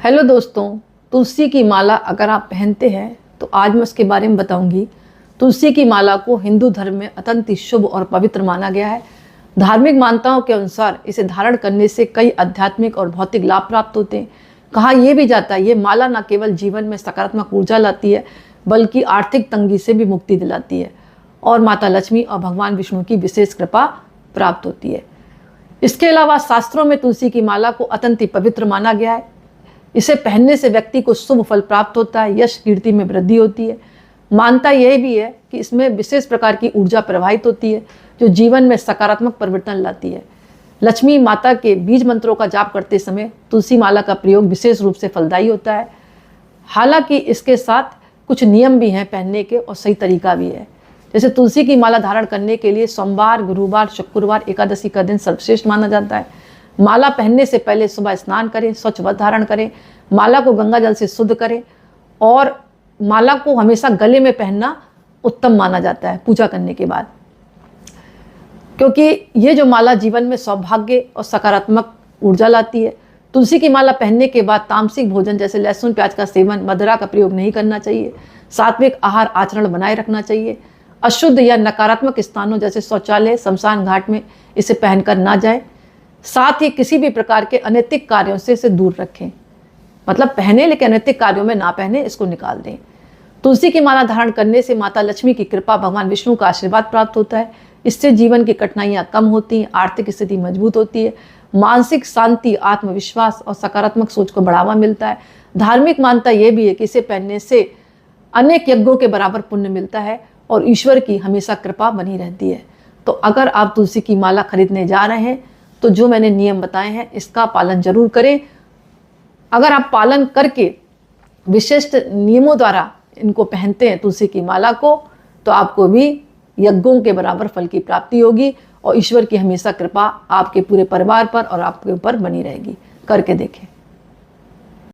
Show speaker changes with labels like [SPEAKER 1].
[SPEAKER 1] Hello दोस्तों, तुलसी की माला अगर आप पहनते हैं तो आज मैं उसके बारे में बताऊंगी। तुलसी की माला को हिंदू धर्म में अत्यंत ही शुभ और पवित्र माना गया है। धार्मिक मान्यताओं के अनुसार इसे धारण करने से कई आध्यात्मिक और भौतिक लाभ प्राप्त होते हैं। कहा यह भी जाता है ये माला न केवल जीवन में सकारात्मक ऊर्जा लाती है बल्कि आर्थिक तंगी से भी मुक्ति दिलाती है और माता लक्ष्मी और भगवान विष्णु की विशेष कृपा प्राप्त होती है। इसके अलावा शास्त्रों में तुलसी की माला को अत्यंत ही पवित्र माना गया है। इसे पहनने से व्यक्ति को शुभ फल प्राप्त होता है, यश कीर्ति में वृद्धि होती है। मान्यता यह भी है कि इसमें विशेष प्रकार की ऊर्जा प्रवाहित होती है जो जीवन में सकारात्मक परिवर्तन लाती है। लक्ष्मी माता के बीज मंत्रों का जाप करते समय तुलसी माला का प्रयोग विशेष रूप से फलदायी होता है। हालांकि इसके साथ कुछ नियम भी हैं पहनने के और सही तरीका भी है। जैसे तुलसी की माला धारण करने के लिए सोमवार, गुरुवार, शुक्रवार, एकादशी का दिन सर्वश्रेष्ठ माना जाता है। माला पहनने से पहले सुबह स्नान करें, स्वच्छ वस्त्र धारण करें, माला को गंगा जल से शुद्ध करें और माला को हमेशा गले में पहनना उत्तम माना जाता है पूजा करने के बाद, क्योंकि ये जो माला जीवन में सौभाग्य और सकारात्मक ऊर्जा लाती है। तुलसी की माला पहनने के बाद तामसिक भोजन जैसे लहसुन प्याज का सेवन, मदिरा का प्रयोग नहीं करना चाहिए। सात्विक आहार आचरण बनाए रखना चाहिए। अशुद्ध या नकारात्मक स्थानों जैसे शौचालय, शमशान घाट में इसे पहनकर ना जाए। साथ ही किसी भी प्रकार के अनैतिक कार्यों से इसे दूर रखें, मतलब पहने लेकिन अनैतिक कार्यों में ना पहने, इसको निकाल दें। तुलसी की माला धारण करने से माता लक्ष्मी की कृपा, भगवान विष्णु का आशीर्वाद प्राप्त होता है। इससे जीवन की कठिनाइयाँ कम होती हैं, आर्थिक स्थिति मजबूत होती है, मानसिक शांति, आत्मविश्वास और सकारात्मक सोच को बढ़ावा मिलता है। धार्मिक मान्यता यह भी है कि इसे पहनने से अनेक यज्ञों के बराबर पुण्य मिलता है और ईश्वर की हमेशा कृपा बनी रहती है। तो अगर आप तुलसी की माला खरीदने जा रहे हैं तो जो मैंने नियम बताए हैं इसका पालन जरूर करें। अगर आप पालन करके विशिष्ट नियमों द्वारा इनको पहनते हैं तुलसी की माला को, तो आपको भी यज्ञों के बराबर फल की प्राप्ति होगी और ईश्वर की हमेशा कृपा आपके पूरे परिवार पर और आपके ऊपर बनी रहेगी। करके देखें।